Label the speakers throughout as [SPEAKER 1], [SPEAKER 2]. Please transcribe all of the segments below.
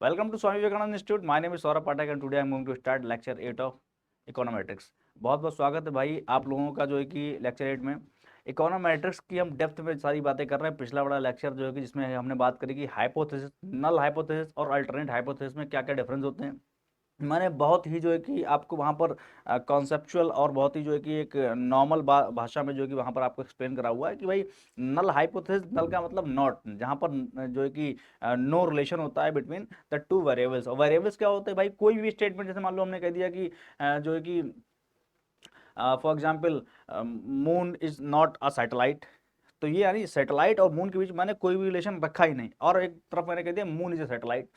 [SPEAKER 1] Welcome to Swami Vivekananda Institute. My name is Saurabh Pathak and today I am going to start lecture 8 of econometrics. बहुत बहुत स्वागत है भाई आप लोगों का जो है कि लेक्चर 8 में इकोनोमेट्रिक्स की हम डेप्थ में सारी बातें कर रहे हैं। पिछला बड़ा लेक्चर जो है कि जिसमें हमने बात करी कि हाइपोथेसिस, नल हाइपोथेसिस और अल्टरनेट हाइपोथेसिस में क्या क्या डिफरेंस होते हैं। मैंने बहुत ही जो है कि आपको वहाँ पर कॉन्सेप्चुअल और बहुत ही जो है कि एक नॉर्मल भाषा में जो है कि वहाँ पर आपको एक्सप्लेन करा हुआ है कि भाई नल हाइपोथेसिस, नल का मतलब नॉट, जहाँ पर जो है कि नो रिलेशन होता है बिटवीन द टू वेरिएबल्स। और वेरिएबल्स क्या होते हैं भाई, कोई भी स्टेटमेंट, जैसे मान लो हमने कह दिया कि जो है कि for example moon is not a satellite, तो ये यानी सैटेलाइट और मून के बीच मैंने कोई भी रिलेशन रखा ही नहीं, और एक तरफ मैंने कह दिया मून इज अ सैटेलाइट।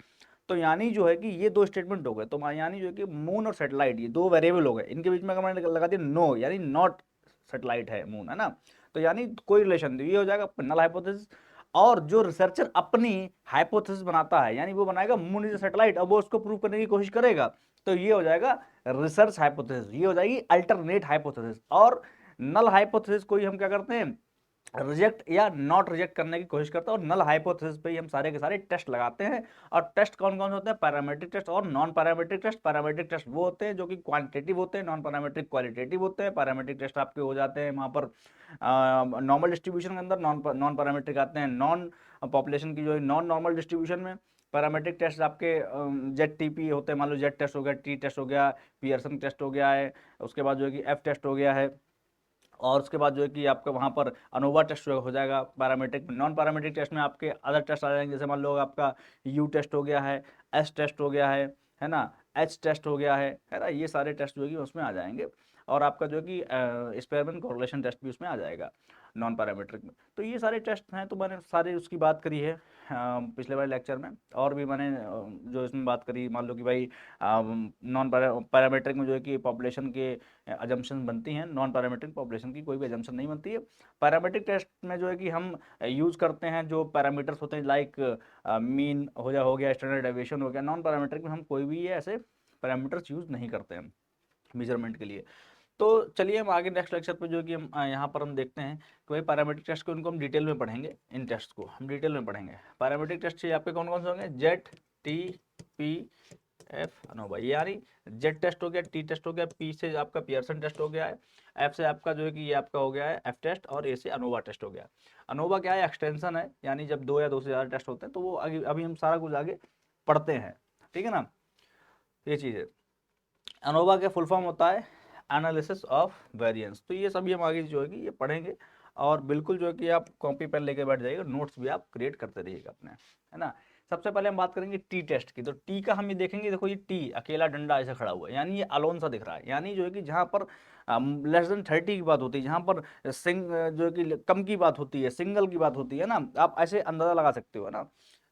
[SPEAKER 1] तो यानी जो है कि ये दो स्टेटमेंट हो गए, तो यानी जो है कि मून और सैटेलाइट ये दो वेरिएबल हो गए, इनके बीच में अगर मैंने लगा दिया नो, यानी नॉट सैटेलाइट है मून, है ना, तो यानी कोई रिलेशन नहीं, ये हो जाएगा नल हाइपोथेसिस। और जो रिसर्चर अपनी हाइपोथेसिस बनाता है, यानी वो बनाएगा मून इज सैटेलाइट, अब वो उसको प्रूव करने की कोशिश करेगा, तो ये हो जाएगा रिसर्च हाइपोथेसिस, ये हो जाएगी अल्टरनेट हाइपोथेसिस। और नल हाइपोथेसिस को ही हम क्या करते हैं, रिजेक्ट या नॉट रिजेक्ट करने की कोशिश करते हैं। और नल हाइपोथेसिस पे ही हम सारे के सारे टेस्ट लगाते हैं। और टेस्ट कौन कौन से होते हैं, पैरामीट्रिक टेस्ट और non parametric test. Parametric test वो होते हैं जो कि क्वांटिटेटिव होते हैं, नॉन पैरामीट्रिक क्वालिटेटिव होते हैं। पैरामीट्रिक टेस्ट आपके हो जाते हैं वहाँ पर नॉर्मल डिस्ट्रीब्यूशन के अंदर, नॉन पैरामीट्रिक आते हैं नॉन पॉपुलेशन की जो है नॉन नॉर्मल डिस्ट्रीब्यूशन में। पैरामीट्रिक टेस्ट आपके जेड टी पी होते हैं, मान लो जेड टेस्ट हो गया, टी टेस्ट हो गया, पियर्सन टेस्ट हो गया है, उसके बाद जो है कि एफ टेस्ट हो गया है, और उसके बाद जो है कि आपका वहाँ पर अनोवा टेस्ट हो जाएगा पैरामीट्रिक में। नॉन पैरामीट्रिक टेस्ट में आपके अदर टेस्ट आ जाएंगे, जैसे मान लो आपका यू टेस्ट हो गया है, एस टेस्ट हो गया है ना, एच टेस्ट हो गया है ना, ये सारे टेस्ट जो है कि उसमें आ जाएंगे। और आपका जो है कि स्पेरमैन कोरिलेशन टेस्ट भी उसमें आ जाएगा नॉन पैरामीट्रिक में। तो ये सारे टेस्ट हैं, तो मैंने सारे उसकी बात करी है पिछले वाले लेक्चर में। और भी मैंने जो इसमें बात करी, मान लो कि भाई नॉन पैरामीट्रिक में जो है कि पॉपुलेशन के अजम्पशन बनती हैं, नॉन पैरामीट्रिक पॉपुलेशन की कोई भी अजम्पशन नहीं बनती है। पैरामीट्रिक टेस्ट में जो है कि हम यूज़ करते हैं जो पैरामीटर्स होते हैं, लाइक मीन हो गया, स्टैंडर्ड डेविएशन हो गया। नॉन पैरामीट्रिक में हम कोई भी ये ऐसे पैरामीटर्स यूज़ नहीं करते हैं मेजरमेंट के लिए। तो चलिए हम आगे नेक्स्ट लेक्चर पे जो कि हम यहाँ पर हम देखते हैं कि भाई पैरामीट्रिक टेस्ट को, इनको हम डिटेल में पढ़ेंगे, इन टेस्ट को हम डिटेल में पढ़ेंगे। पैरामीट्रिक टेस्ट आपके कौन कौन से होंगे, Z T P F ANOVA, यानी जेड टेस्ट हो गया, टी टेस्ट हो गया, पी से आपका पियर्सन टेस्ट हो गया है, एफ से आपका जो है कि ये आपका हो गया है एफ टेस्ट, और ए से अनोवा टेस्ट हो गया। अनोवा क्या है, एक्सटेंशन है, यानी जब दो या दो से ज़्यादा टेस्ट होते हैं, तो वो आगे अभी हम सारा कुछ आगे पढ़ते हैं, ठीक है ना, ये चीज़ है। अनोवा का फुल फॉर्म होता है एनालिसिस ऑफ वेरिएंस। तो ये सभी हम आगे जो है कि ये पढ़ेंगे। और बिल्कुल जो है कि आप कॉपी पेन लेके बैठ जाइएगा, नोट्स भी आप क्रिएट करते रहिएगा अपने, है ना। सबसे पहले हम बात करेंगे टी टेस्ट की। तो टी का हम ये देखेंगे, देखो ये टी अकेला डंडा ऐसे खड़ा हुआ है, यानी ये अलोन सा दिख रहा है, यानी जो है कि जहाँ पर लेस देन 30 की बात होती है, जहाँ पर जो है कि कम की बात होती है, सिंगल की बात होती है ना, आप ऐसे अंदाजा लगा सकते हो ना।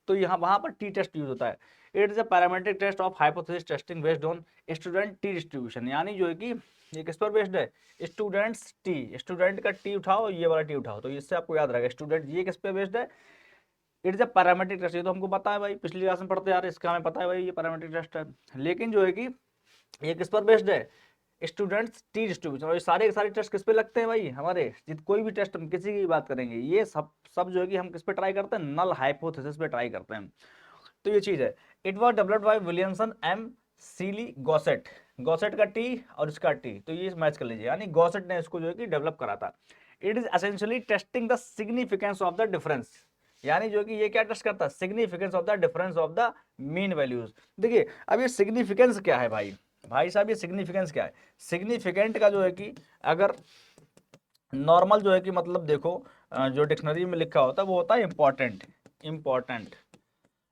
[SPEAKER 1] तो यहाँ वहाँ पर टी टेस्ट यूज होता है। It is a parametric test of hypothesis testing based on student T distribution, यानी जो है कि ये किस पर बेस्ड है, स्टूडेंट्स टी, स्टूडेंट का टी उठाओ, ये वाला टी उठाओ, तो इससे आपको याद रहेगा स्टूडेंट, ये किस पे बेस्ड है, it is a parametric test. ये तो हमको पता है भाई, पिछली क्लास में पढ़ते यार, इसका हमें पता है भाई ये पैरामीट्रिक टेस्ट है। लेकिन जो है कि ये किस पर बेस्ड है, स्टूडेंट्स टी डिस्ट्रीब्यूशन। और ये सारे के सारे टेस्ट किस पे लगते हैं भाई हमारे, जित कोई भी टेस्ट हम किसी की बात करेंगे, ये सब सब जो है कि हम किस पे ट्राई करते हैं, नल हाइपोथेसिस पे ट्राई करते हैं। तो ये चीज है। It was developed by Williamson M Sealy Gosset, Gosset का टी और इसका टी, तो ये मैच कर लीजिए, यानी गॉसेट ने इसको जो है कि डेवलप करा था। It is essentially testing the significance of the difference, यानी जो कि ये क्या टेस्ट करता है, significance of the difference of the mean values. देखिए अब ये सिग्निफिकेंस क्या है भाई, भाई साहब ये सिग्निफिकेंस क्या है, सिग्निफिकेंट का जो है कि अगर नॉर्मल जो है कि मतलब देखो जो डिक्शनरी में लिखा होता है वो होता है इंपॉर्टेंट, इंपॉर्टेंट,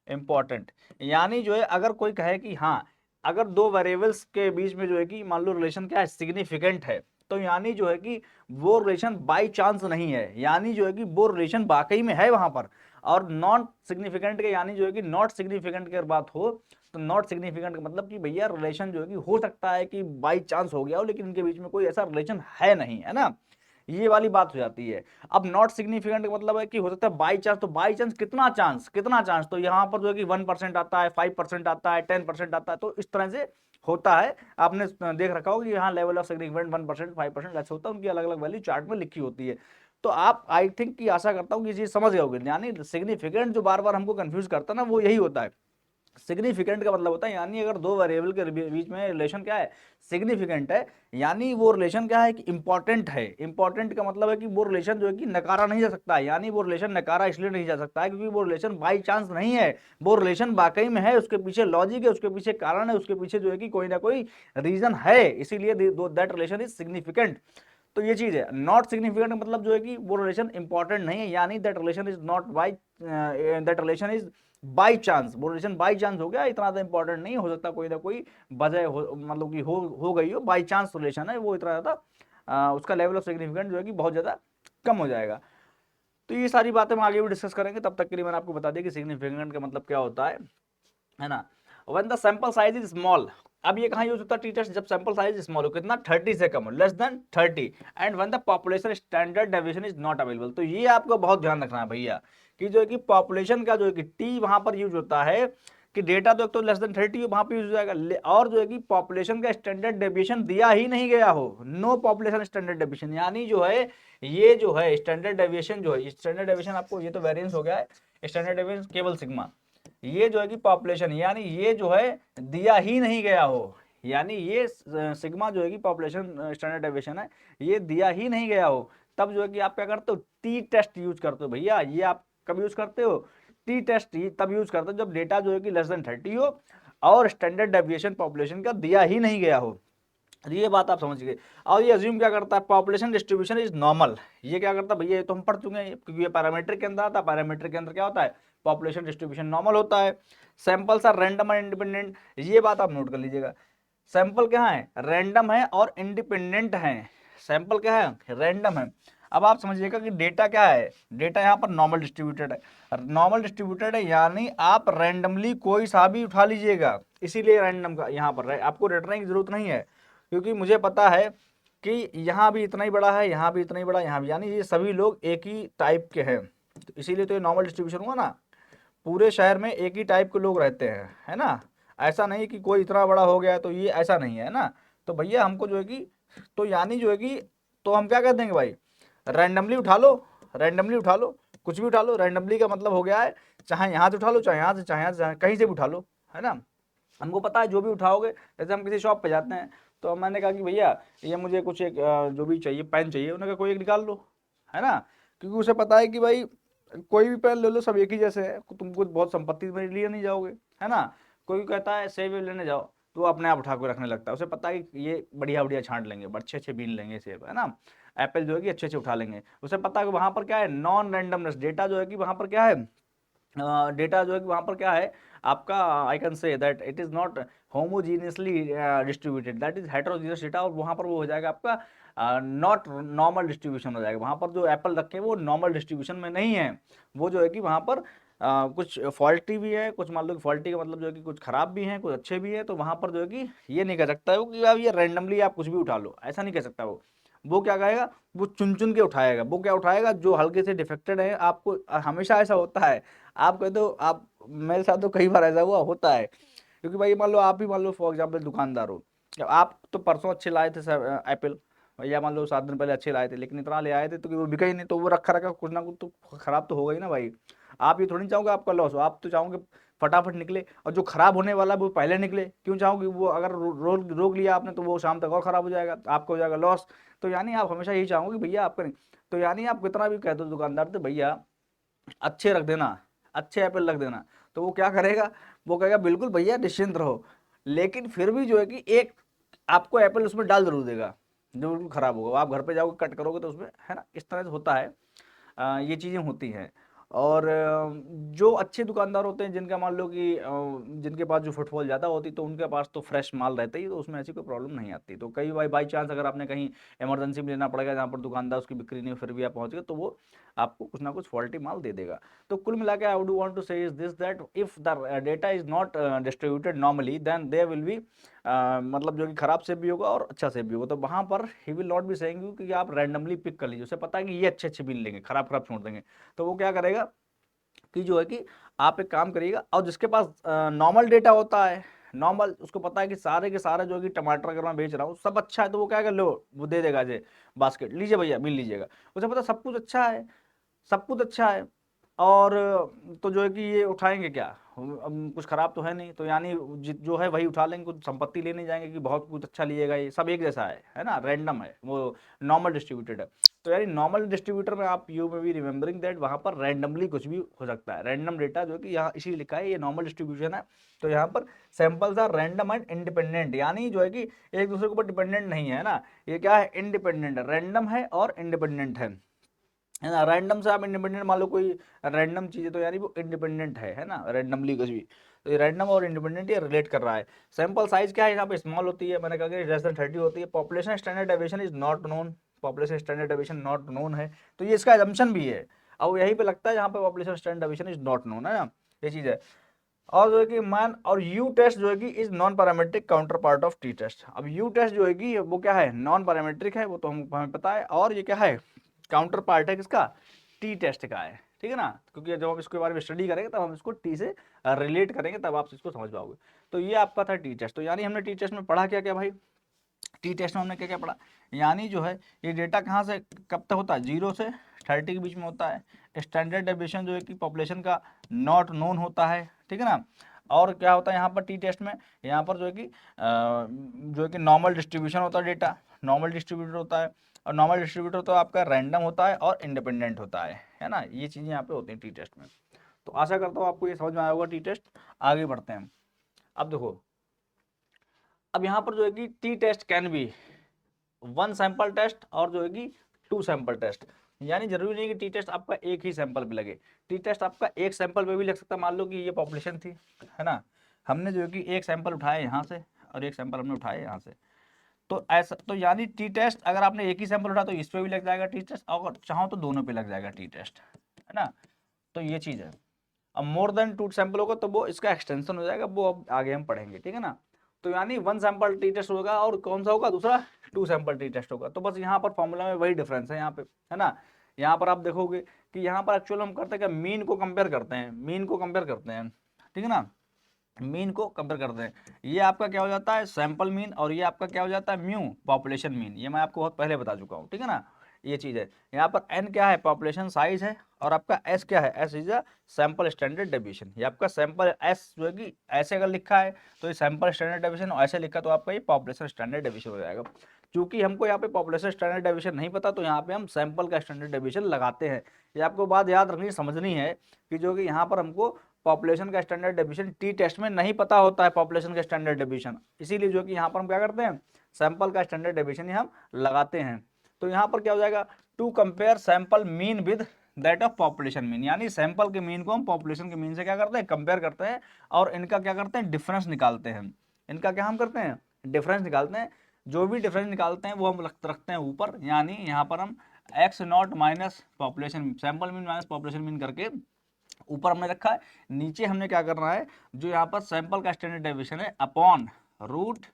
[SPEAKER 1] इंपॉर्टेंट, यानी जो है अगर कोई कहे कि हाँ, अगर दो वेरिएबल्स के बीच में जो है कि मान लो रिलेशन क्या है, सिग्निफिकेंट है, तो यानी जो है कि वो रिलेशन बाय चांस नहीं है, यानी जो है कि वो रिलेशन वाकई में है वहां पर। और नॉन सिग्निफिकेंट के, यानी जो है कि नॉट सिग्निफिकेंट की अगर बात हो, तो नॉट सिग्निफिकेंट का मतलब कि भैया रिलेशन जो है कि हो सकता है कि बाई चांस हो गया हो, लेकिन इनके बीच में कोई ऐसा रिलेशन है नहीं, है ना, ये वाली बात हो जाती है। अब नॉट सिग्निफिकेंट का मतलब है कि हो सकता है बाई चांस, तो बाई चांस कितना चांस, कितना चांस, तो यहाँ पर जो है कि 1% आता है, 5% आता है, 10% आता है, तो इस तरह से होता है। आपने देख रखा होगा कि यहाँ लेवल ऑफ सिग्निफिकेंट 1%, 5% ऐसे होता है, उनकी अलग अलग वैल्यू चार्ट में लिखी होती है। तो आप आई थिंक कि आशा करता हूँ कि ये चीज समझ गए होगे, यानी सिग्निफिकेंट जो बार बार हमको कंफ्यूज करता है ना, वो यही होता है सिग्निफिकेंट का मतलब होता है यानी अगर दो वेरिएबल के बीच में रिलेशन क्या है, सिग्निफिकेंट है, यानी वो रिलेशन क्या है कि इंपॉर्टेंट है। इंपॉर्टेंट का मतलब है कि वो रिलेशन जो है कि नकारा नहीं जा सकता है, यानी वो रिलेशन नकारा इसलिए नहीं जा सकता है क्योंकि वो रिलेशन बाई चांस नहीं है, वो रिलेशन वाकई में है, उसके पीछे लॉजिक है, उसके पीछे कारण है, उसके पीछे जो है कि कोई ना कोई रीजन है, इसीलिए दैट रिलेशन इज सिग्निफिकेंट। तो ये चीज है। नॉट सिग्निफिकेंट मतलब जो है कि वो रिलेशन इंपॉर्टेंट नहीं है, यानी that relation is not by, that relation is by chance, वो रिलेशन बाई चांस हो गया, इतना ज्यादा इंपॉर्टेंट नहीं हो सकता, कोई ना कोई वजह हो, मतलब कि हो गई हो, बाई चांस रिलेशन है वो, इतना ज्यादा उसका लेवल ऑफ सिग्निफिकेंट जो है कि बहुत ज्यादा कम हो जाएगा। तो ये सारी बातें हम आगे भी डिस्कस करेंगे, तब तक के लिए मैंने आपको बता दिया कि सिग्निफिकेंट का मतलब क्या होता है ना। When the sample size is small, अब ये कहाँ यूज होता है टी टेस्ट, जब सैंपल साइज स्मॉल हो, कितना 30 से कम हो, less than 30, and when the population standard deviation is not available. तो ये आपको बहुत ध्यान रखना है भैया कि जो है कि पॉपुलेशन का जो है कि टी वहां पर यूज होता है कि डेटा तो एक तो लेस देन 30 हो, वहां पर यूज हो जाएगा, और जो है कि पॉपुलेशन का स्टैंडर्ड डेविएशन दिया ही नहीं गया हो, नो पॉपुलेशन स्टैंडर्ड डेविएशन, यानी जो है ये जो है स्टैंडर्ड डेविएशन, जो है स्टैंडर्ड डेविएशन आपको, ये तो वेरिएंस हो गया है, स्टैंडर्ड डेविएशन केवल सिग्मा, ये जो है कि पॉपुलेशन, यानी ये जो है दिया ही नहीं गया हो, यानी ये सिग्मा जो है कि पॉपुलेशन स्टैंडर्ड डेविएशन है, ये दिया ही नहीं गया हो, तब जो है कि आप क्या करते हो, टी टेस्ट यूज करते हो भैया। ये आप कब यूज करते हो, टी टेस्ट तब यूज करते हो जब डेटा जो है कि लेस देन 30 हो और स्टैंडर्ड डेविएशन पॉपुलेशन का दिया ही नहीं गया हो। ये बात आप समझ गए। और ये अज्यूम क्या करता है, पॉपुलेशन डिस्ट्रीब्यूशन इज नॉर्मल, ये क्या करता है भैया, ये तो हम पढ़ चुके हैं क्योंकि ये पैरामीटर के अंदर आता है, पैरामीटर के अंदर क्या होता है, पॉपुलेशन डिस्ट्रीब्यूशन नॉर्मल होता है। सैंपल्स आर रैंडम और इंडिपेंडेंट, ये बात आप नोट कर लीजिएगा, सैंपल क्या है, रैंडम है और इंडिपेंडेंट है। सैंपल क्या है, रैंडम है। अब आप समझिएगा कि डेटा क्या है, डेटा यहाँ पर नॉर्मल डिस्ट्रीब्यूटेड है, नॉर्मल डिस्ट्रीब्यूटेड है यानी आप रैंडमली कोई सा भी उठा लीजिएगा, इसीलिए रैंडम का यहाँ पर आपको रटने की जरूरत नहीं है, क्योंकि मुझे पता है कि यहाँ भी इतना ही बड़ा है, यहाँ भी इतना ही बड़ा, यहाँ भी, यानी ये सभी लोग एक ही टाइप के हैं, तो इसीलिए तो ये नॉर्मल डिस्ट्रीब्यूशन हुआ ना, पूरे शहर में एक ही टाइप के लोग रहते हैं, है ना। ऐसा नहीं कि कोई इतना बड़ा हो गया तो ये ऐसा नहीं है ना। तो भैया हमको जो है कि, तो यानी जो है कि, तो हम क्या कर देंगे भाई, रैंडमली उठा लो, रैंडमली उठा लो, कुछ भी उठा लो, रैंडमली का मतलब हो गया है चाहे यहाँ से उठा लो, चाहे यहाँ से, चाहे यहाँ से, कहीं से भी उठा लो, है ना। हमको पता है जो भी उठाओगे, जैसे हम किसी शॉप पे जाते हैं तो मैंने कहा कि भैया ये मुझे कुछ एक जो भी चाहिए पेन चाहिए, उन्होंने कहा कोई एक निकाल लो, है ना, क्योंकि उसे पता है कि भाई कोई भी पेन ले लो सब एक ही जैसे है, तुम कुछ बहुत संपत्ति में लिए नहीं जाओगे, है ना। कोई कहता है सेब लेने जाओ तो वो अपने आप उठा के रखने लगता है, उसे पता है कि ये बढ़िया बढ़िया छांट लेंगे, अच्छे अच्छे बीन लेंगे सेब, है ना। एप्पल जो है कि अच्छे अच्छे उठा लेंगे, उसे पता है कि वहां पर क्या है, नॉन रैंडमनेस, डेटा जो है कि वहां पर क्या है, डेटा जो है कि वहां पर क्या है आपका, I can say that it is not homogeneously distributed, that is heterogeneous data, और वहां पर वो हो जाएगा आपका नॉट नॉर्मल डिस्ट्रीब्यूशन हो जाएगा, वहां पर जो एप्पल रखे हैं वो नॉर्मल डिस्ट्रीब्यूशन में नहीं है, वो जो है कि वहां पर कुछ फॉल्टी भी है, कुछ मान लो कि फॉल्टी का मतलब जो है कि कुछ खराब भी है, कुछ अच्छे भी है, तो वहां पर जो है कि ये नहीं कह सकता है वो कि आप ये रैंडमली आप कुछ भी उठा लो, ऐसा नहीं कह सकता वो क्या कहेगा, वो चुन चुन के उठाएगा, वो क्या उठाएगा जो हल्के से डिफेक्टेड है, आपको हमेशा ऐसा होता है, आप कहते हो, आप मेरे साथ तो कई बार ऐसा हुआ होता है, क्योंकि भाई मान लो आप ही मान लो फॉर एग्जाम्पल दुकानदार हो, अब आप तो परसों अच्छे लाए थे सर एप्पल, भैया मान लो 7 दिन पहले अच्छे लाए थे, लेकिन इतना ले आए थे तो कि वो बिका ही नहीं, तो वो रखा रखा कुछ ना कुछ तो खराब तो होगा ही ना भाई। आप ये थोड़ी चाहोगे आपका लॉस हो, आप तो चाहोगे फटाफट निकले, और जो खराब होने वाला है वो पहले निकले, क्यों चाहोगे, वो अगर रोक लिया आपने तो वो शाम तक और खराब हो जाएगा, तो आपको हो जाएगा लॉस। तो यानी आप हमेशा यही चाहोगे भैया आपका नहीं, तो यानी आप कितना भी कह दो दुकानदार तो भैया अच्छे रख देना, अच्छे एप्पल रख देना, तो वो क्या करेगा, वो कहेगा बिल्कुल भैया निश्चिंत रहो, लेकिन फिर भी जो है कि एक आपको एप्पल उसमें डाल जरूर देगा जो बिल्कुल खराब होगा, आप घर पे जाओगे कट करोगे तो उसमें, है ना, इस तरह से होता है। ये चीज़ें होती हैं। और जो अच्छे दुकानदार होते हैं जिनका मान लो कि जिनके पास जो फुटफॉल ज़्यादा होती तो उनके पास तो फ्रेश माल रहता ही, तो उसमें ऐसी कोई प्रॉब्लम नहीं आती। तो कई बाई चांस अगर आपने कहीं इमरजेंसी में लेना पड़ेगा जहाँ पर दुकानदार उसकी बिक्री नहीं हो, फिर भी आप पहुँच गए तो वो आपको कुछ ना कुछ फॉल्टी माल दे देगा। तो कुल मिला के I would want to say is this that if the data is not distributed normally then there will be, मतलब जो कि खराब से भी होगा और अच्छा से भी होगा, तो वहां पर he will not be saying you कि आप रैंडमली पिक कर लीजिए, उसे पता है कि ये अच्छे अच्छे बिल लेंगे, खराब खराब छोड़ देंगे, तो वो क्या करेगा कि जो है कि आप एक काम करिएगा, और जिसके पास नॉर्मल डेटा होता है, नॉर्मल, उसको पता है कि सारे के सारे जो कि टमाटर अगर मैं बेच रहा हूँ सब अच्छा है, तो वो क्या कर लो, वो दे देगा जे बास्केट लीजिए भैया बिल लीजिएगा, उसे पता सब कुछ अच्छा है, सब कुछ अच्छा है, और तो जो है कि ये उठाएंगे क्या, कुछ खराब तो है नहीं, तो यानी जो है वही उठा लेंगे, कुछ संपत्ति लेने जाएंगे कि बहुत कुछ अच्छा लिएगा, ये सब एक जैसा है ना, रैंडम है, वो नॉर्मल डिस्ट्रीब्यूटेड है। तो यानी नॉर्मल डिस्ट्रीब्यूटर में आप यू में बी रिमेंबरिंग दैट वहाँ पर रैंडमली कुछ भी हो सकता है, रैंडम डेटा जो कि यहाँ इसी लिखा है, ये नॉर्मल डिस्ट्रीब्यूशन है। तो यहाँ पर samples are random and independent, यानी जो है कि एक दूसरे के ऊपर डिपेंडेंट नहीं है ना, ये क्या है, इंडिपेंडेंट, रैंडम है और इंडिपेंडेंट है ना। रैंडम से आप इंडिपेंडेंट मान लो कोई रैंडम चीज है तो यानी वो इंडिपेंडेंट है ना, रैंडमली कुछ भी। तो ये रैंडम और इंडिपेंडेंट ये रिलेट कर रहा है। सैंपल साइज क्या है, यहाँ पे स्मॉल होती है, मैंने कहा कि लेस देन 30 होती है। Population standard deviation is not known, population standard deviation not known है, तो ये इसका एजम्पशन भी है। अब यहीं पे लगता है जहाँ पे population standard deviation is not known है ना, ये चीज है। और जो है कि मान और यू टेस्ट जो है कि is non parametric counterpart of T test. अब यू टेस्ट जो है कि वो क्या है, नॉन पैरामीट्रिक है, वो तो हमें पता है, और ये क्या है, काउंटर पार्ट है किसका, टी टेस्ट का है, ठीक है ना। क्योंकि जब हम इसके बारे में स्टडी करेंगे तब हम इसको टी से रिलेट करेंगे, तब आप इसको समझ पाओगे। तो ये आपका था टी टेस्ट। तो यानी हमने टी टेस्ट में पढ़ा क्या क्या भाई, टी टेस्ट में हमने क्या क्या पढ़ा, यानी जो है ये डेटा कहाँ से कब तक होता है, 0 से 30 के बीच में होता है। स्टैंडर्ड डेविएशन जो है कि पॉपुलेशन का नॉट नोन होता है, ठीक है ना। और क्या होता है यहाँ पर टी टेस्ट में, यहाँ पर जो है कि नॉर्मल डिस्ट्रीब्यूशन होता है, डेटा नॉर्मल डिस्ट्रीब्यूटर होता है, और नॉर्मल डिस्ट्रीब्यूटर तो आपका रैंडम होता है और इंडिपेंडेंट होता है ना। ये चीज़ें यहाँ पे होती हैं टी टेस्ट में। तो आशा करता हूँ आपको ये समझ में आया होगा टी टेस्ट। आगे बढ़ते हैं। अब देखो, अब यहाँ पर जो है कि T test can be 1 sample test और जो है कि 2 सैंपल टेस्ट। यानी जरूरी नहीं कि टी टेस्ट आपका एक ही सैंपल पे लगे, टी टेस्ट आपका एक सैंपल पे भी लग सकता है। मान लो कि ये पॉपुलेशन थी, है ना, हमने जो है कि एक सैंपल उठाया यहाँ से और एक सैंपल हमने उठाया यहाँ से, तो ऐसा, तो यानी टी टेस्ट अगर आपने एक ही सैंपल उठाया तो इस पे भी लग जाएगा टी टेस्ट, अगर चाहो तो दोनों पे लग जाएगा टी टेस्ट, है ना। तो ये चीज़ है। अब मोर देन 2 सैंपल होगा तो वो इसका एक्सटेंशन हो जाएगा, वो अब आगे हम पढ़ेंगे, ठीक है ना। तो यानी 1 सैंपल टी टेस्ट होगा और कौन सा होगा, दूसरा 2 सैंपल टी टेस्ट होगा। तो बस यहाँ पर फॉर्मूला में वही डिफरेंस है यहाँ पे, है ना। यहाँ पर आप देखोगे कि यहाँ पर एक्चुअल हम करते हैं क्या, मीन को कंपेयर करते हैं, मीन को कंपेयर करते हैं, ठीक है ना, मीन को कंपेयर करते हैं। ये आपका क्या हो जाता है, सैंपल मीन, और ये आपका क्या हो जाता है, म्यू, पॉपुलेशन मीन। ये मैं आपको बहुत पहले बता चुका हूँ, ठीक है ना। ये चीज़ है। यहाँ पर एन क्या है, पॉपुलेशन साइज है, और आपका एस क्या है, S is a sample standard deviation. ये आपका सैंपल एस जो है कि ऐसे अगर लिखा है तो ये सैंपल स्टैंडर्ड डेविएशन, और ऐसे लिखा तो आपका ये पॉपुलेशन स्टैंडर्ड डेविएशन हो जाएगा। क्योंकि हमको यहाँ पे पॉपुलेशन स्टैंडर्ड डेविएशन नहीं पता, तो यहाँ पे हम सैंपल का स्टैंडर्ड डेविएशन लगाते हैं। ये आपको बात याद रखनी, समझनी है कि जो कि यहाँ पर हमको पॉपुलेशन का स्टैंडर्ड डेविएशन टी टेस्ट में नहीं पता होता है, पॉपुलेशन का स्टैंडर्ड डेविएशन, इसीलिए जो कि यहाँ पर हम क्या करते हैं, सैंपल का स्टैंडर्ड डेविएशन हम लगाते हैं। तो यहाँ पर क्या हो जाएगा, to compare sample mean with that of population mean, यानी सैंपल के मीन को हम पॉपुलेशन के मीन से क्या करते हैं, कंपेयर करते हैं, और इनका क्या करते हैं, डिफरेंस निकालते हैं। इनका क्या हम करते हैं, डिफरेंस निकालते हैं। जो भी डिफरेंस निकालते हैं वो हम रखते हैं ऊपर, यानी यहाँ पर हम x not minus population, sample mean minus population mean करके ऊपर हमने रखा है। नीचे हमने क्या करना है, जो यहाँ पर सैंपल का स्टैंडर्ड डेविएशन है अपॉन रूट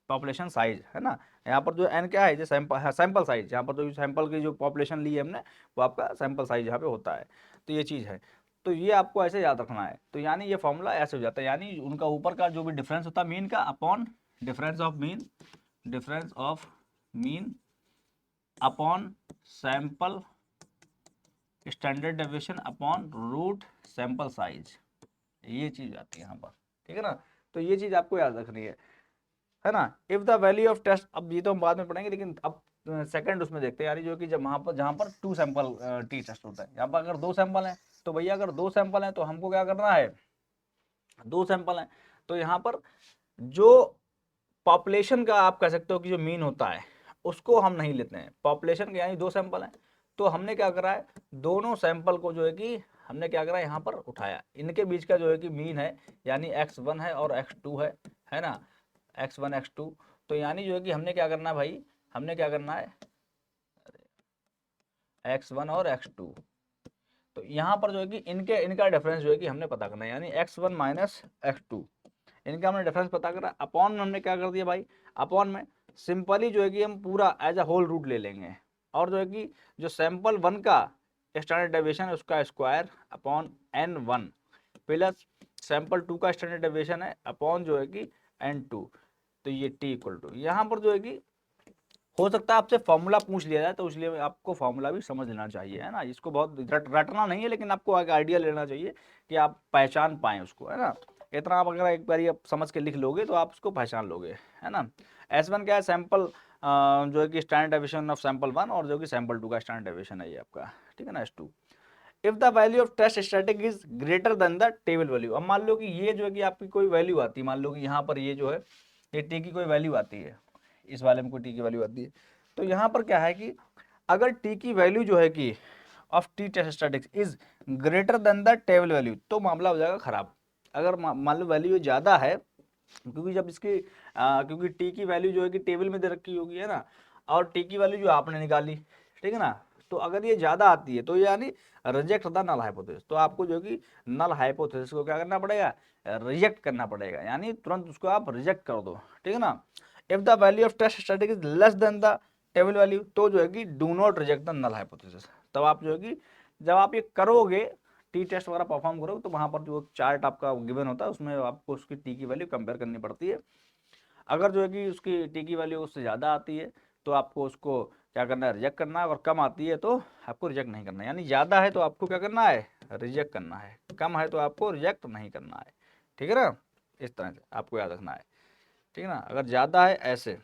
[SPEAKER 1] पॉपुलेशन साइज, है ना। यहाँ पर जो एन क्या है, जो सैंपल साइज, यहाँ पर जो सैंपल की जो पॉपुलेशन ली है हमने, वो आपका सैंपल साइज यहाँ पे होता है। तो ये चीज़ है। तो ये आपको ऐसे याद रखना है। तो यानी ये फॉर्मूला ऐसे हो जाता है, यानी उनका ऊपर का जो भी डिफरेंस होता है मीन का, upon difference of mean, difference of mean upon sample standard deviation upon root sample size, ये चीज आती है यहाँ पर, ठीक है ना। तो ये चीज आपको याद रखनी है ना। If the value of test, अब ये तो हम बाद में पढ़ेंगे, लेकिन अब सेकंड उसमें देखते हैं, यानी जो कि जब वहाँ पर जहाँ पर 2 सैंपल टी टेस्ट होता है, यहाँ पर अगर 2 सैंपल हैं तो भैया, अगर 2 सैंपल हैं तो हमको क्या करना है, 2 सैंपल हैं तो यहाँ पर जो पॉपुलेशन का आप कह सकते हो कि जो मीन होता है उसको हम नहीं लेते हैं, पॉपुलेशन के, यानी 2 सैंपल हैं तो हमने क्या करा है, दोनों सैंपल को जो है कि हमने क्या करा, यहाँ पर उठाया, इनके बीच का जो है कि मीन है, यानी x1 है और x2 है ना, x1 x2। तो यानी जो है कि हमने क्या करना है भाई, हमने क्या करना है, x1 और x2। तो यहाँ पर जो है कि इनका डिफरेंस जो है कि हमने पता करना है, यानी x1 माइनस x2, इनका हमने डिफरेंस पता करा। अपॉन में हमने क्या कर दिया भाई, अपॉन में सिंपली जो है कि हम पूरा एज अ होल रूट ले लेंगे, और जो है कि जो सैंपल 1 का स्टैंडर्ड डेविएशन है उसका square upon n1 plus sample 2 का स्टैंडर्ड डेविएशन है अपॉन जो है कि n2। तो ये t इक्वल टू, यहाँ पर जो है कि हो सकता है आपसे फॉर्मूला पूछ लिया जाए, तो इसलिए आपको फॉर्मूला भी समझ लेना चाहिए, है ना। इसको बहुत रटना नहीं है, लेकिन आपको एक आइडिया लेना चाहिए कि आप पहचान पाएँ उसको, है ना। इतना आप अगर एक बार आप समझ के लिख लोगे तो आप उसको पहचान लोगे, है ना। S1 क्या है, सैंपल जो है कि स्टैंडर्ड डेविएशन ऑफ सैंपल 1, और जो कि सैंपल 2 का स्टैंडर्ड डेविएशन है ये आपका, ठीक है ना, S2। If the value of test static is greater than the table value. अब मान लो कि ये जो है कि आपकी कोई वैल्यू आती है, मान लो कि यहाँ पर ये जो है ये टी की कोई वैल्यू आती है, इस वाले में कोई टी की वैल्यू आती है, तो यहाँ पर क्या है कि अगर टी की वैल्यू जो है कि of T test statistics is greater than the table value, तो मामला हो जाएगा खराब। अगर मान लो वैल्यू ज़्यादा है, क्योंकि जब इसकी क्योंकि टी की वैल्यू जो है कि टेबल में दे रखी होगी, है ना, और टी की वैल्यू जो आपने निकाली, ठीक है ना, तो अगर ये ज़्यादा आती है तो ये यानी रिजेक्ट द नल हाइपोथेसिस। तो आपको जो कि नल हाइपोथेसिस को क्या करना पड़ेगा, रिजेक्ट करना पड़ेगा, यानी तुरंत उसको आप रिजेक्ट कर दो, ठीक है ना। If the value of test static is less than the table value, तो जो है कि do not reject the null hypothesis. तब आप जो है कि जब आप ये करोगे, टी टेस्ट वगैरह परफॉर्म करोगे, तो वहाँ पर जो चार्ट आपका गिवन होता है उसमें आपको उसकी टी की वैल्यू कंपेयर करनी पड़ती है। अगर जो है कि उसकी टी की वैल्यू उससे ज़्यादा आती है तो आपको उसको क्या करना है, रिजेक्ट करना है, और कम आती है तो आपको रिजेक्ट नहीं करना है। यानी ज़्यादा है तो आपको क्या करना है, रिजेक्ट करना है, कम है तो आपको रिजेक्ट नहीं करना है, ठीक है ना। इस तरह से आपको याद रखना है, ठीक है ना। अगर ज़्यादा है ऐसे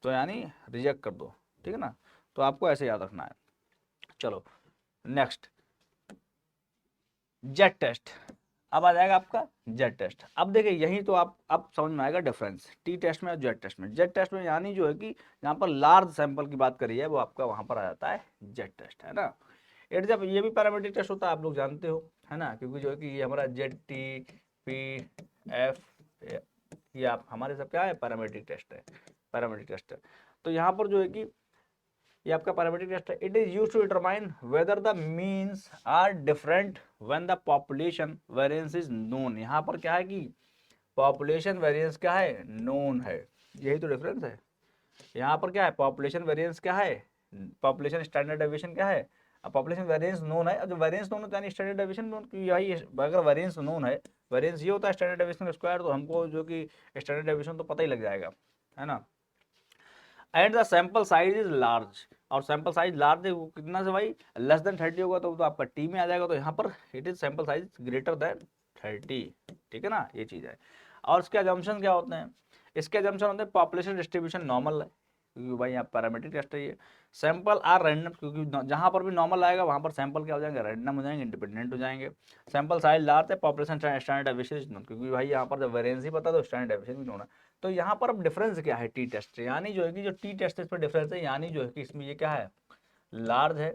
[SPEAKER 1] तो यानी रिजेक्ट कर दो, ठीक है ना, तो आपको ऐसे याद रखना है। चलो नेक्स्ट, जेट टेस्ट। अब आ जाएगा आपका जेट टेस्ट। अब देखिए यही तो आप अब समझ में आएगा डिफरेंस टी टेस्ट में और जेट टेस्ट में। जेट टेस्ट में यानी जो है कि यहाँ पर लार्ज सैंपल की बात करी है, वो आपका वहाँ पर आ जाता है जेट टेस्ट, है ना। इट जब ये भी पैरामीट्रिक टेस्ट होता है, आप लोग जानते हो, है ना, क्योंकि जो है कि ये हमारा जेड टी पी एफ, ये आप हमारे सब क्या है, पैरामीट्रिक टेस्ट है, पैरामीट्रिक टेस्ट है। तो यहाँ पर जो है कि ये आपका पैरामीट्रिक टेस्ट है। It is used to determine whether the means are different when the population variance is known. यहाँ पर क्या है कि पॉपुलेशन वेरिएंस क्या है, नोन है, यही तो डिफरेंस है। यहाँ पर क्या है, पॉपुलेशन वेरिएंस क्या है, पॉपुलेशन स्टैंडर्ड डेविएशन क्या है, अब पॉपुलेशन वेरिएंस नोन है। अब जो वेरिएंस नोन होता है स्टैंडर्ड डेविएशन नोन, यही अगर वेरिएंस नोन है, वेरिएंस ये होता है स्टैंडर्ड डेविएशन का स्क्वायर, तो हमको जो कि स्टैंडर्ड डेविएशन तो पता ही लग जाएगा, है ना। And the sample size is large, और सैंपल साइज लार्ज है, वो कितना से भाई, लेस देन 30 होगा तो आपका टी में आ जाएगा। तो यहाँ पर it is sample size greater than 30, ठीक है ना, ये चीज़ है। और इसके अजम्पशन क्या होते हैं, इसके अजम्पशन होते हैं पॉपुलेशन डिस्ट्रीब्यूशन नॉर्मल है, क्योंकि भाई यहाँ पैरामीट्रिक टेस्ट है ये। सैंपल आर रैंडम, क्योंकि जहाँ पर भी नॉर्मल आएगा वहाँ पर सैंपल क्या हो जाएंगे, रैंडम हो जाएंगे, इंडिपेंडेंट हो जाएंगे। सैंपल साइज लार्ज है, पॉपुलेशन स्टैंडर्ड डेविएशन, क्योंकि भाई यहाँ पर जब वेरिएंस ही पता तो स्टैंडर्ड डेविएशन भी होना। तो यहाँ पर अब डिफरेंस क्या है टी टेस्ट से, यानी जो है कि जो टी टेस्ट है इस पर डिफरेंस है, यानी जो है कि इसमें ये क्या है, लार्ज है,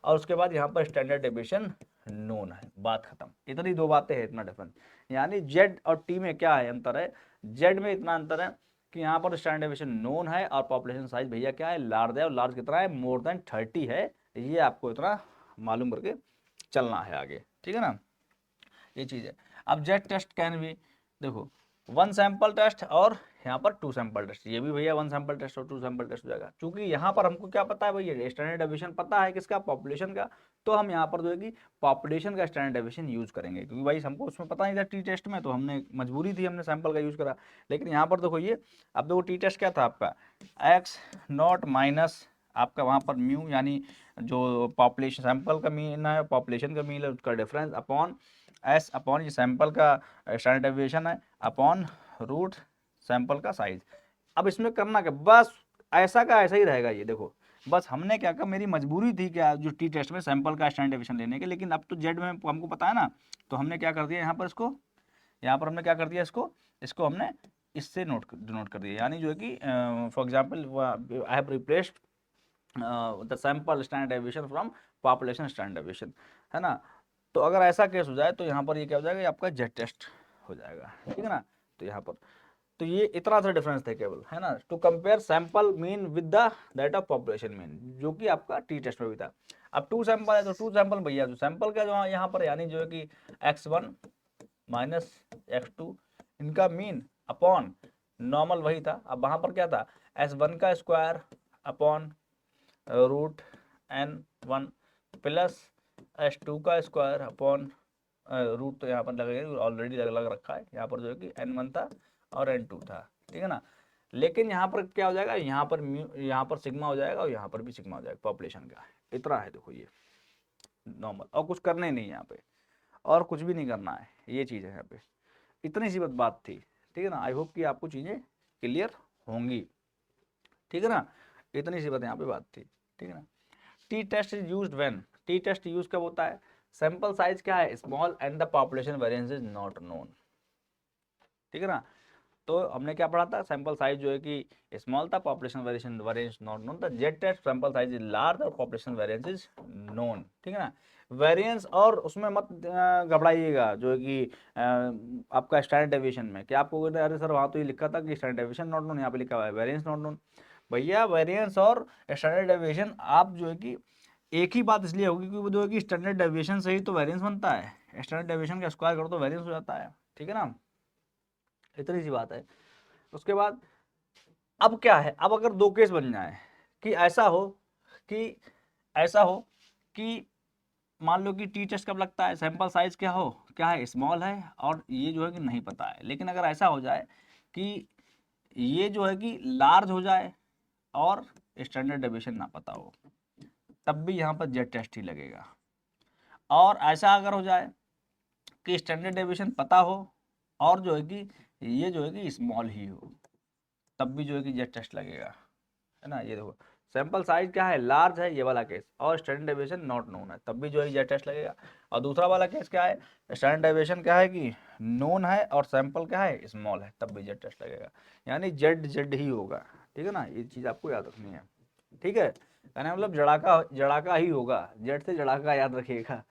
[SPEAKER 1] और उसके बाद यहाँ पर स्टैंडर्ड डेविएशन नोन है, बात खत्म। इतनी दो बातें हैं, इतना डिफरेंस। यानी जेड और टी में क्या है अंतर है, जेड में इतना अंतर है कि यहाँ पर स्टैंडर्ड डेविएशन नोन है, और पॉपुलेशन साइज भैया क्या है, लार्ज है, और लार्ज कितना है, मोर देन 30 है। ये आपको इतना मालूम करके चलना है आगे, ठीक है ना, ये चीज़ है। अब जेड टेस्ट कैन भी देखो, वन सैंपल टेस्ट और यहाँ पर टू सैंपल टेस्ट, ये भी भैया वन सैंपल टेस्ट और टू सैंपल टेस्ट हो जाएगा। क्योंकि यहाँ पर हमको क्या पता है भैया, स्टैंडर्ड डेविएशन पता है किसका, पॉपुलेशन का, तो हम यहाँ पर जो है कि पॉपुलेशन का स्टैंडर्ड डेविएशन यूज करेंगे, क्योंकि भाई हमको उसमें पता नहीं था टी टेस्ट में, तो हमने मजबूरी थी, हमने सैंपल का यूज करा। लेकिन यहाँ पर देखो ये, अब देखो टी टेस्ट क्या था आपका, एक्स नॉट माइनस आपका वहाँ पर म्यू, यानी जो पॉपुलेशन सैंपल का मीन है, पॉपुलेशन का मीन है, उसका डिफरेंस अपॉन एस अपॉन ये सैंपल का स्टैंडर्ड डेविएशन है, अपॉन रूट सैंपल का साइज। अब इसमें करना क्या, बस ऐसा का ऐसा ही रहेगा ये, देखो बस हमने क्या कहा, मेरी मजबूरी थी क्या जो टी टेस्ट में सैंपल का स्टैंडर्ड डेविएशन लेने के, लेकिन अब तो जेड में हमको पता है ना, तो हमने क्या कर दिया यहाँ पर इसको, यहाँ पर हमने क्या कर दिया इसको हमने इससे नोट कर दिया, यानी जो है कि for example I have replaced the sample standard deviation from population standard deviation, है ना। तो अगर ऐसा केस हो जाए तो यहाँ पर ये क्या हो जाएगा, ये आपका जेड टेस्ट हो जाएगा, ठीक है ना। तो यहाँ पर तो ये इतना सा डिफरेंस था केवल, है ना, to compare sample mean with the that of population mean, जो कि आपका टी टेस्ट में भी था। अब टू सैंपल है तो टू सैंपल भैया, जो सैंपल का जो यहाँ पर यानी जो है कि x1 माइनस x2 इनका मीन अपॉन नॉर्मल वही था। अब वहाँ पर क्या था, s1 का square upon root n1 plus s2 का स्क्वायर अपॉन रूट, तो यहाँ पर लगेगा ऑलरेडी लग रखा है, यहाँ पर जो है कि n1 था और n2 था, ठीक है ना। लेकिन यहाँ पर क्या हो जाएगा, यहाँ पर सिग्मा हो जाएगा और यहाँ पर भी सिग्मा हो जाएगा पॉपुलेशन का। इतना है देखो ये नॉर्मल, और कुछ करना ही नहीं है यहाँ पे, और कुछ भी नहीं करना है, ये चीज़ है यहाँ पे। इतनी सी बात थी, ठीक है ना। आई होप कि आपको चीज़ें क्लियर होंगी, ठीक है ना। इतनी सी बात यहाँ पे बात थी, ठीक है ना। T test is used when, T test use कब होता है, सैंपल साइज क्या है small and the population variance is not known, ठीक है ना। तो हमने क्या पढ़ा था, सैंपल साइज जो है कि स्मॉल था, population variation variance not known था। Z test sample size is large और पॉपुलेशन वेरिएंस इज नोन, ठीक है ना। वेरिएंस, और उसमें मत घबराइएगा जो है कि आपका स्टैंडर्ड डेविएशन में क्या आपको, अरे सर वहाँ तो ये लिखा था कि स्टैंडर्ड डेविएशन नॉट नोन, यहाँ पे लिखा हुआ है वेरिएंस नॉट नोन। भैया वेरिएंस और स्टैंडर्ड डेविएशन आप जो है कि एक ही बात इसलिए होगी क्योंकि जो है कि स्टैंडर्ड डेविएशन से ही तो वेरिएंस बनता है, स्टैंडर्ड डेविएशन का स्क्वायर करो तो वेरिएंस हो जाता है, ठीक है ना। इतनी सी बात है। उसके बाद अब क्या है, अब अगर दो केस बन जाए कि कि ऐसा हो कि मान लो कि टी टेस्ट कब लगता है, सैंपल साइज क्या है स्मॉल है, और ये जो है कि नहीं पता है। लेकिन अगर ऐसा हो जाए कि ये जो है कि लार्ज हो जाए और स्टैंडर्ड डेविएशन ना पता हो, तब भी यहाँ पर जेड टेस्ट ही लगेगा। और ऐसा अगर हो जाए कि स्टैंडर्ड डेविएशन पता हो और जो है कि ये जो है कि स्मॉल ही हो, तब भी जो है कि जेड टेस्ट लगेगा, है ना। ये देखो सैंपल साइज क्या है लार्ज है, ये वाला केस, और स्टैंडर्ड डेविएशन नॉट नोन है, तब भी जो है जेड टेस्ट लगेगा। और दूसरा वाला केस क्या है, स्टैंडर्ड डेविएशन क्या है कि नोन है और सैंपल क्या है स्मॉल है, तब भी जेड टेस्ट लगेगा। यानी जेड जेड ही होगा, ठीक है ना। ये चीज़ आपको याद रखनी है, ठीक है। कहने मतलब जड़ाका जड़ाका ही होगा, जेड से जड़ाका याद रखिएगा,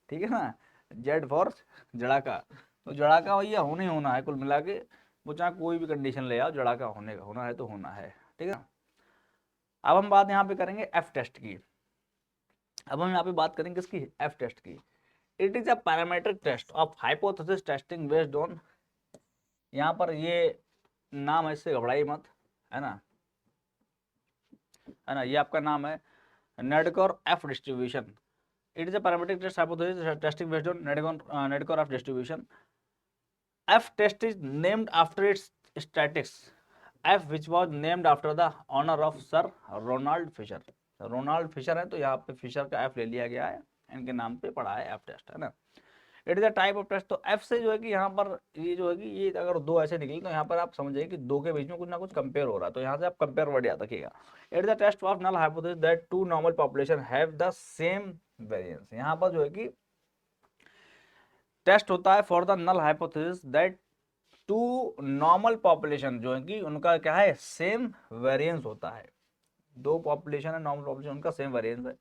[SPEAKER 1] ठीक है ना। जेड फॉर जड़ाका, तो जड़ाका भैया होना ही होना है कुल मिला के, वो चाहे कोई भी कंडीशन ले आओ, जड़ाका होना है तो होना है, ठीक है। अब हम बात यहाँ पे करेंगे एफ टेस्ट की। अब हम यहाँ पे बात करेंगे किसकी, एफ टेस्ट की। It is a parametric test of hypothesis testing based on, यहाँ पर ये नाम है, इससे घबराइए मत, है ना, ये आपका नाम है Snedecor F distribution. It is a parametric test hypothesis testing based on Snedecor F distribution. F test is named after its स्टैटिक्स, F which was named after the honour of sir Ronald Fisher. Ronald Fisher है तो यहाँ पे Fisher का F ले लिया गया है, इनके नाम पे पड़ा है एफ टेस्ट, है ना। It is a type of test, तो एफ से जो है कि यहाँ पर ये जो है कि ये अगर दो ऐसे निकले तो यहाँ पर आप समझिए कि दो के बीच में कुछ ना कुछ कंपेयर हो रहा है, तो यहाँ से आप कंपेयर वर्ड याद रखिएगा। It is the test of null hypothesis that two normal population have the same variance. यहाँ पर जो है कि टेस्ट होता है for the null hypothesis that two normal population जो है कि उनका क्या है सेम वेरिएंस होता है, दो पॉपुलेशन है नॉर्मल पॉपुलेशन उनका सेम वेरिएंस है।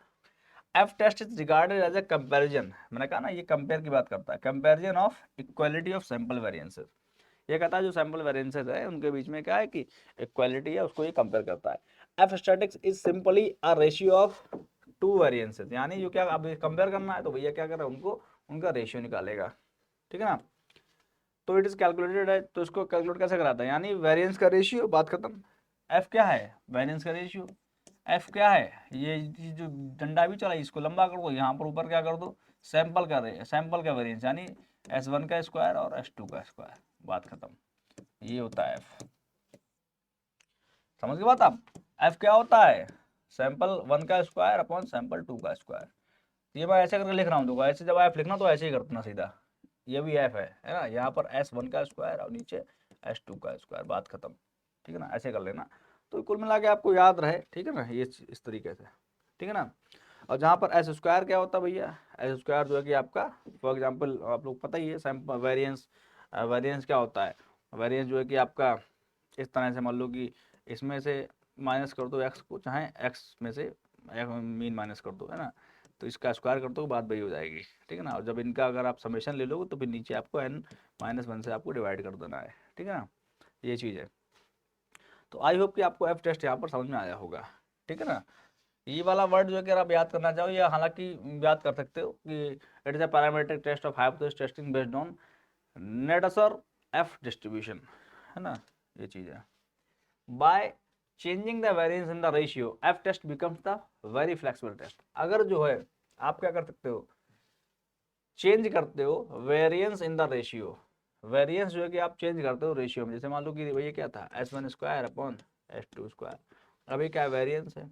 [SPEAKER 1] F test is regarded as a comparison, मैंने कहा ना ये कंपेयर की बात करता है, comparison of equality of sample variances. ये कहता है जो सैंपल वेरिएंसेस है उनके बीच में क्या है कि इक्वालिटी है, उसको ये कंपेयर करता है। F statistics is simply a ratio of two variances, यानी जो क्या अब कंपेयर करना है तो भैया क्या कर रहा है उनको उनका रेशियो निकालेगा, ठीक है ना। तो इट इज कैलकुलेटेड है, तो इसको कैलकुलेट कैसे कराता है, यानी वेरिएंस का रेशियो, बात खत्म। एफ क्या है, वेरिएंस का रेशियो। एफ क्या है, ये जो डंडा भी चला इसको लंबा कर दो, यहाँ पर ऊपर क्या कर दो सैंपल का वेरिएंस, यानी S1 का स्क्वायर और S2 का स्क्वायर, बात खत्म। ये होता है एफ, समझ गए बात आप। एफ क्या होता है, सैंपल 1 का स्क्वायर अपॉन सैंपल 2 का स्क्वायर। ये मैं ऐसे करके लिख रहा हूँ, तो ऐसे जब एफ लिखना तो ऐसे ही करना सीधा, ये भी एफ है ना, यहाँ पर S1 का स्क्वायर और नीचे S2 का स्क्वायर, बात खत्म, ठीक है ना। ऐसे कर लेना तो कुल मिला के आपको याद रहे, ठीक है ना, ये इस तरीके से, ठीक है ना। और जहाँ पर एस स्क्वायर क्या होता है भैया, एस स्क्वायर जो है कि आपका फॉर एग्जांपल आप लोग पता ही है सैंपल वेरिएंस, वेरिएंस क्या होता है, वेरिएंस जो है कि आपका इस तरह से मान लो कि इसमें से माइनस कर दो एक्स को, चाहे एक्स में से मीन माइनस कर दो, है ना, तो इसका स्क्वायर कर दो, बात वही हो जाएगी, ठीक है ना। और जब इनका अगर आप समेशन ले लोगे तो फिर नीचे आपको n-1 से आपको डिवाइड कर देना है, ठीक है ना, ये चीज़ है। तो आई होप कि आपको एफ टेस्ट यहाँ पर समझ में आया होगा, ठीक है ना। ये वाला वर्ड जो है कि अगर आप याद करना चाहो या हालांकि याद कर सकते हो कि it is a parametric test of hypothesis testing based on Snedecor F distribution, है ना, ये चीज़ है। By changing the variance in the ratio F test becomes the very flexible test. अगर जो है आप क्या कर सकते हो, चेंज करते हो variance in the ratio, variance जो है कि आप चेंज करते हो रेशियो में। जैसे मान लो कि भैया क्या था S1² अपॉन S2², अभी क्या वेरिएंस है,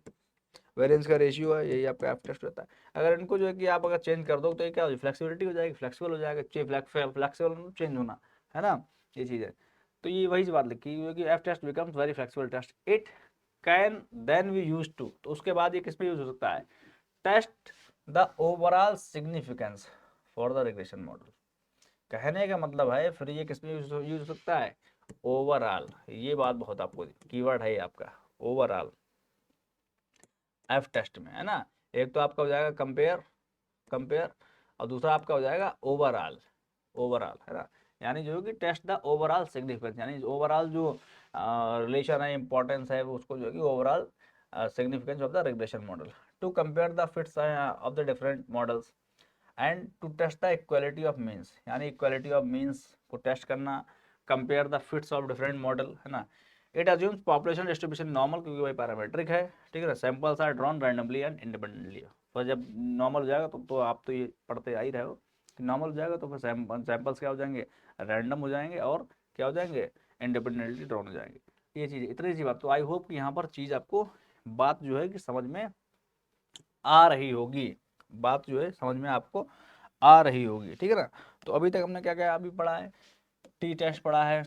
[SPEAKER 1] वेरिएंस का रेशियो है, यही आपका एफ टेस्ट होता है। अगर इनको जो है कि आप अगर चेंज कर दो तो ये क्या हो जाएगी, फ्लेक्सिबिलिटी हो जाएगी, फ्लेक्सिबल हो जाएगा, फ्लेक्सिबल मतलब चेंज होना, है ना, ये चीज़ है। तो ये वही बात लिखी हुई है कि F test becomes very flexible test, it can then we use to, तो उसके बाद ये किस पे यूज हो सकता है, test the overall significance for the regression model. कहने का मतलब है फिर ये किस पे यूज हो सकता है, ओवरऑल, ये बात बहुत आपको कीवर्ड है आपका ओवरऑल एफ टेस्ट में, है ना। एक तो आपका हो जाएगा कंपेयर और दूसरा आपका हो जाएगा ओवरऑल, है ना, यानी जो कि टेस्ट द ओवरऑल सिग्निफिकेंस, यानी ओवरऑल जो रिलेशन है, इंपॉर्टेंस है, वो उसको जो है कि overall significance of the regression model, to compare the fits of the different models and to test the equality of means, यानी इक्वालिटी ऑफ मीन्स को टेस्ट करना, compare the fits of different model, है ना। It assumes population distribution normal, क्योंकि वही parametric है, ठीक है ना। Samples are drawn randomly and independently, तो जब नॉर्मल हो जाएगा तो आप तो ये पढ़ते आ ही रहे हो कि नॉर्मल हो जाएगा तो फिर सैंपल्स क्या हो जाएंगे, रैंडम हो जाएंगे और क्या हो जाएंगे, इंडिपेंडेंटली ड्रॉन हो जाएंगे। ये चीज़ इतनी सी बात, तो आई होप कि यहाँ पर चीज़ आपको बात जो है कि समझ में आ रही होगी, बात जो है समझ में आपको आ रही होगी, ठीक है ना। तो अभी तक हमने क्या क्या अभी पढ़ा है, टी टेस्ट पढ़ा है,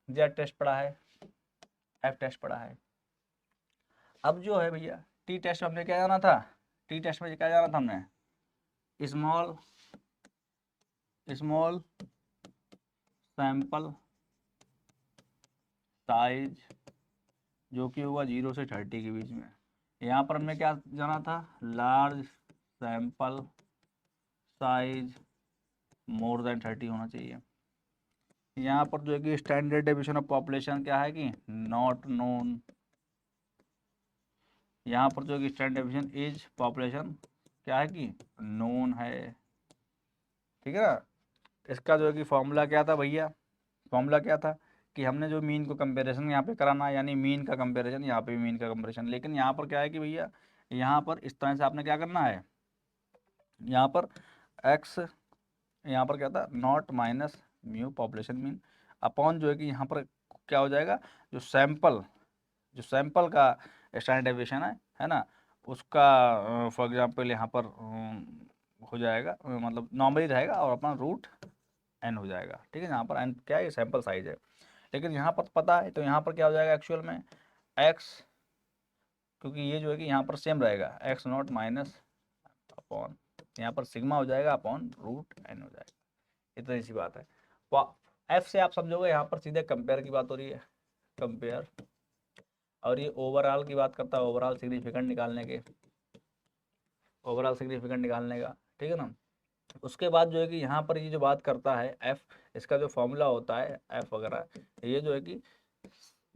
[SPEAKER 1] जेड टेस्ट पढ़ा है, एफ टेस्ट पढ़ा है। अब जो है भैया टी टेस्ट में हमने क्या जाना था, टी टेस्ट में क्या जाना था हमने, स्मॉल सैंपल साइज जो कि होगा 0 से 30 के बीच में। यहाँ पर हमने क्या जाना था, large sample size more than 30 होना चाहिए। यहाँ पर जो है कि स्टैंडर्ड डेफिनेशन ऑफ पॉपुलेशन क्या है कि नॉट नोन, यहाँ पर जो है कि स्टैंडर्ड डेफिनेशन इज पॉपुलेशन क्या है कि नोन है, ठीक है ना। इसका जो है कि फॉर्मूला क्या था भैया, फॉर्मूला क्या था कि हमने जो मीन को कंपैरिजन यहाँ पे कराना है, यानी मीन का कंपैरिजन, यहाँ पे मीन का कंपैरिजन, लेकिन यहाँ पर क्या है कि भैया यहाँ पर इस तरह से आपने क्या करना है, यहाँ पर एक्स, यहाँ पर क्या था not minus mu population mean upon जो है कि यहाँ पर क्या हो जाएगा, जो सैंपल का स्टैंडर्ड डेविएशन है ना, उसका फॉर एग्जांपल यहाँ पर हो जाएगा, मतलब नॉर्मली रहेगा और अपना रूट एन हो जाएगा, ठीक है। यहाँ पर एन क्या है, सैंपल साइज है, लेकिन यहाँ पर पता है तो यहाँ पर क्या हो जाएगा एक्चुअल में एक्स, क्योंकि ये जो है कि यहाँ पर सेम रहेगा एक्स नॉट माइनस अपॉन यहाँ पर सिग्मा हो जाएगा अपॉन रूट एन हो जाएगा, इतनी सी बात है। एफ से आप समझोगे यहाँ पर सीधे कंपेयर की बात हो रही है, कंपेयर, और ये ओवरऑल की बात करता है, ओवरऑल सिग्निफिकेंट निकालने के, ओवरऑल सिग्निफिकेंट निकालने का, ठीक है ना। उसके बाद जो है कि यहाँ पर ये जो बात करता है एफ, इसका जो फॉर्मूला होता है एफ वगैरह, ये जो है कि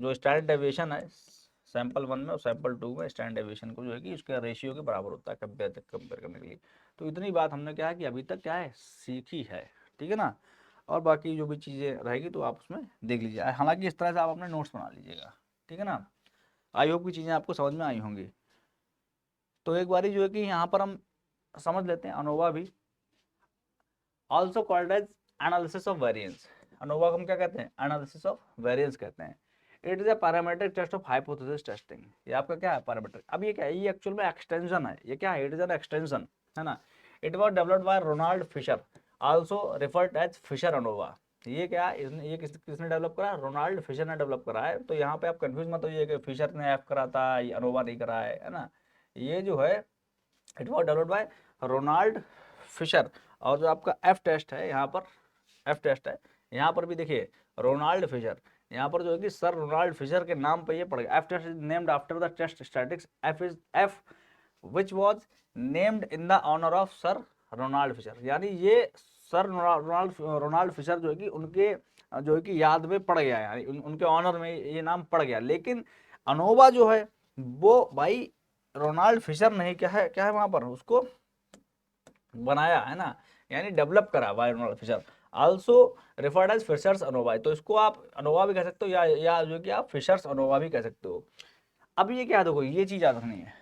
[SPEAKER 1] जो स्टैंडर्ड डेविएशन है सैंपल 1 में और सैंपल 2 में स्टैंडर्ड डेविएशन को जो है कि उसका रेशियो के बराबर होता है कंपेयर करने के लिए। तो इतनी बात हमने क्या है कि अभी तक क्या है सीखी है, ठीक है ना। और बाकी जो भी चीज़ें रहेगी तो आप उसमें देख लीजिए, हालांकि इस तरह से आप अपने नोट्स बना लीजिएगा, ठीक है ना। आई होप की चीज़ें आपको समझ में आई होंगी। तो एक बारी जो है कि यहाँ पर हम समझ लेते हैं अनोवा भी, also called as analysis of variance. ANOVA को हम क्या कहते हैं, एनालिसिस ऑफ वेरिएंस कहते हैं। It is a parametric test of hypothesis testing, ये आपका क्या है पैरामीट्रिक। अब ये क्या है, ये एक्चुअल में एक्सटेंशन है, ये क्या है, इट इज एन एक्सटेंशन, है ना। It was developed by Ronald Fisher, also referred as Fisher ANOVA. ये क्या है, ये किसने डेवलप करा, रोनाल्ड फिशर ने डेवलप करा है। तो यहाँ पे आप कंफ्यूज मत होइए कि फिशर ने एफ करा था, ये अनोवा नहीं करा है ना। ये जो है it was developed by Ronald Fisher. और जो आपका एफ टेस्ट है, यहाँ पर एफ टेस्ट है, यहाँ पर भी देखिए रोनाल्ड फिशर, यहाँ पर जो है कि सर रोनाल्ड फिशर के नाम पे ये पड़ गया। F test is named after the test statistics F which was named in the honour of sir Ronald Fisher, यानी ये सर रोनाल्ड फिशर जो है कि उनके जो है कि याद में पड़ गया, यानी उनके ऑनर में ये नाम पड़ गया। लेकिन अनोवा जो है वो भाई रोनाल्ड फिशर नहीं, क्या है वहां पर उसको बनाया, है ना, यानी डेवलप करा by Ronald Fisher, also referred as Fisher's ANOVA. तो इसको आप अनोवा भी कह सकते हो या जो कि आप फिशर्स अनोवा भी कह सकते हो। अब ये क्या, देखो ये चीज याद रखनी है,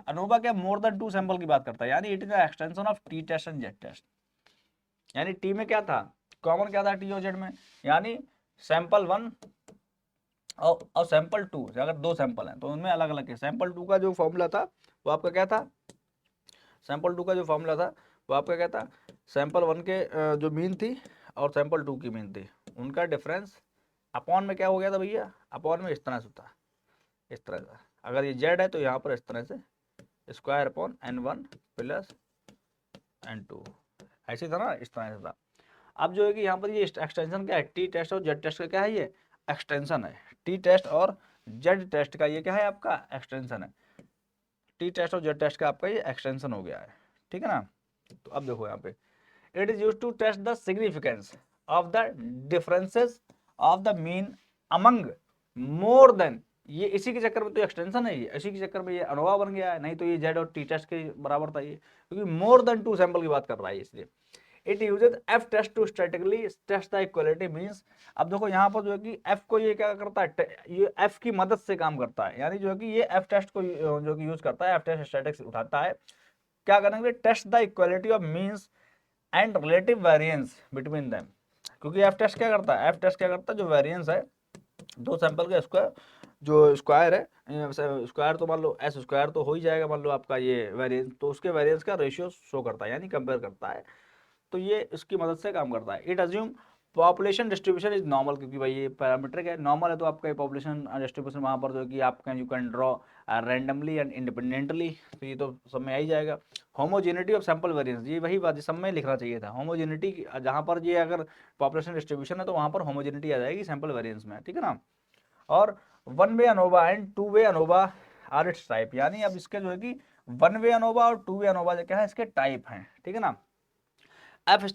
[SPEAKER 1] अनोवा क्या मोर देन 2 सैंपल की बात करता है, यानी it is extension of T test and Z test. यानी टी में क्या था, कॉमन क्या था TOZ में, यानी सैंपल 1 और सैंपल 2, अगर दो सैंपल हैं तो उनमें अलग अलग है। सैंपल 2 का जो फॉर्मूला था वो आपका क्या था, सैंपल 2 का जो फॉर्मूला था वो आपका क्या था, सैंपल 1 के जो मीन थी और सैंपल 2 की मीन थी, उनका डिफरेंस अपॉन में क्या हो गया था भैया, अपॉन में इस तरह से होता, इस तरह से। अगर ये Z है तो यहाँ पर इस तरह से square upon N1 plus N2, ऐसे था ना, इस तरह से था। अब जो है कि यहाँ पर ये एक्सटेंशन क्या है, टी टेस्ट और जेड टेस्ट का क्या है, ये एक्सटेंशन है। टी टेस्ट और जेड टेस्ट का ये क्या है, आपका एक्सटेंशन है। टी टेस्ट और जेड टेस्ट का आपका ये एक्सटेंशन हो गया है, ठीक है ना। तो अब देखो यहाँ पे, it is use to test the significance of the differences of the mean among more than, ये इसी के चक्कर में तो एक्सटेंशन है, ये इसी के चक्कर में ये अनोवा बन गया है, नहीं तो ये जेड और टी टेस्ट के बराबर था ये, क्योंकि मोर देन 2 सैंपल की बात कर रहा है इसलिए। It uses F test to statistically test the equality means, अब देखो यहाँ पर जो है कि एफ को ये क्या करता है, ये एफ की मदद से काम करता है, यानी जो है कि ये एफ टेस्ट को जो कि यूज करता है, एफ टेस्ट स्टैटिक्स उठाता है, क्या करेंगे, test the equality of means and relative variance between them. क्योंकि एफ टेस्ट क्या करता है, एफ टेस्ट क्या करता है, जो वेरिएंस है दो सैंपल का स्क्वायर, जो स्क्वायर है स्क्वायर, तो मान लो एस स्क्वायर तो हो ही जाएगा, मान लो आपका ये वेरिएंस, तो उसके वेरिएंस का रेशियो शो करता है, यानी कंपेयर करता है, तो ये इसकी मदद से काम करता है। It assume population distribution is normal, क्योंकि भाई ये पैरामीट्रिक है, नॉर्मल है, तो आपका ये पॉपुलेशन डिस्ट्रीब्यूशन वहाँ पर जो है कि आप can you can draw randomly and independently, तो ये तो सब में आ ही जाएगा। होमोजेनिटी ऑफ सैंपल वेरिएंस, ये वही बात सब में लिखना चाहिए था, होमोजेनिटी, जहाँ पर ये अगर पॉपुलेशन डिस्ट्रीब्यूशन है तो वहाँ पर होमोजेनिटी आ जाएगी सैंपल वेरिएंस में, ठीक है ना। और one way ANOVA and two way ANOVA are its type, यानी अब इसके जो है कि वन वे अनोवा और टू वे अनोवा क्या है, इसके टाइप हैं, ठीक है ना। एफ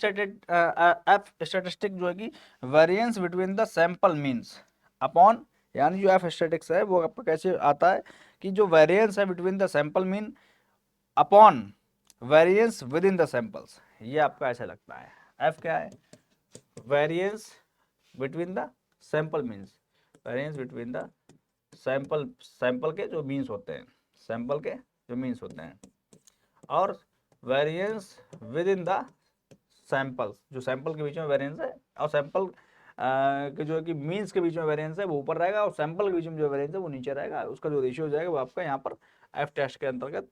[SPEAKER 1] स्टैटिस्टिक जो है कि variance between the sample means upon, यानी जो एफ स्टैटिक्स है वो आपका कैसे आता है कि जो वेरिएंस है between the sample mean upon variance with in the samples, ये आपका ऐसा लगता है। एफ क्या है, variance between the sample means, variance between the sample के जो मीन्स होते हैं, सैंपल के जो मीन्स होते हैं, और variance with in the samples, जो सैंपल के बीच में वेरिएंस है और सैंपल के जो है कि मीन्स के बीच में वेरिएंस है वो ऊपर रहेगा, और सैंपल के बीच में जो वेरिएंस है वो नीचे रहेगा, उसका जो रेशियो हो जाएगा वो आपका यहाँ पर एफ टेस्ट के अंतर्गत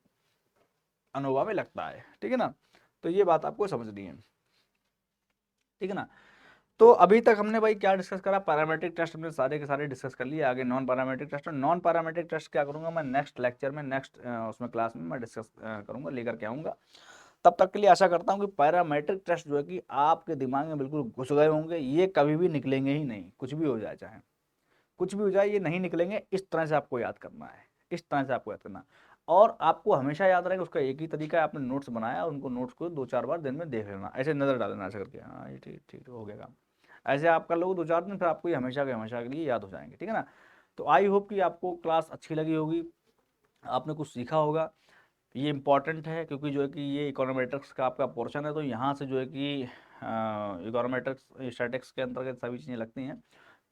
[SPEAKER 1] अनोवा में लगता है, ठीक है ना। तो ये बात आपको समझनी है, ठीक है ना। तो अभी तक हमने भाई क्या डिस्कस करा, पैरामीट्रिक टेस्ट हमने सारे के सारे डिस्कस कर लिए। आगे non parametric test, non parametric test क्या करूंगा मैं नेक्स्ट लेक्चर में, नेक्स्ट उसमें क्लास में मैं डिस्कस करूंगा, लेकर के आऊँगा। तब तक के लिए आशा करता हूँ कि पैरामीट्रिक टेस्ट जो है कि आपके दिमाग में बिल्कुल घुस गए होंगे, ये कभी भी निकलेंगे ही नहीं, कुछ भी हो जाए, चाहे कुछ भी हो जाए ये नहीं निकलेंगे। इस तरह से आपको याद करना है, इस तरह से आपको याद करना, और आपको हमेशा याद रहेगा उसका एक ही तरीका है, आपने नोट्स बनाया, उनको नोट्स को 2-4 बार दिन में देख लेना, ऐसे नजर डालना ऐसे करके, हाँ ये ठीक ठीक हो गया काम, ऐसे आप कर लोगे 2-4 दिन, फिर आपको ये हमेशा के लिए याद हो जाएंगे, ठीक है ना। तो आई होप कि आपको क्लास अच्छी लगी होगी, आपने कुछ सीखा होगा। ये इम्पॉर्टेंट है क्योंकि जो है कि ये इकोनोमेट्रिक्स का आपका पोर्शन है, तो यहाँ से जो है कि इकोनोमेट्रिक्स स्टैटिक्स के अंतर्गत सभी चीज़ें लगती हैं,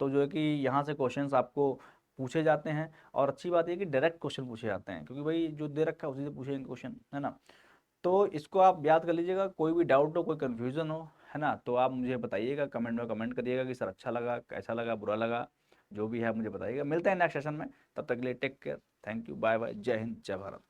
[SPEAKER 1] तो जो है कि यहाँ से क्वेश्चंस आपको पूछे जाते हैं, और अच्छी बात है कि डायरेक्ट क्वेश्चन पूछे जाते हैं, क्योंकि भाई जो दे रखा है उसी से पूछेंगे क्वेश्चन, है ना। तो इसको आप याद कर लीजिएगा, कोई भी डाउट हो, कोई कन्फ्यूज़न हो, है ना, तो आप मुझे बताइएगा, कमेंट में कमेंट करिएगा कि सर अच्छा लगा, कैसा लगा, बुरा लगा, जो भी है मुझे बताइएगा। मिलते हैं नेक्स्ट सेशन में, तब तक के लिए take care, thank you, bye bye, जय हिंद, जय भारत।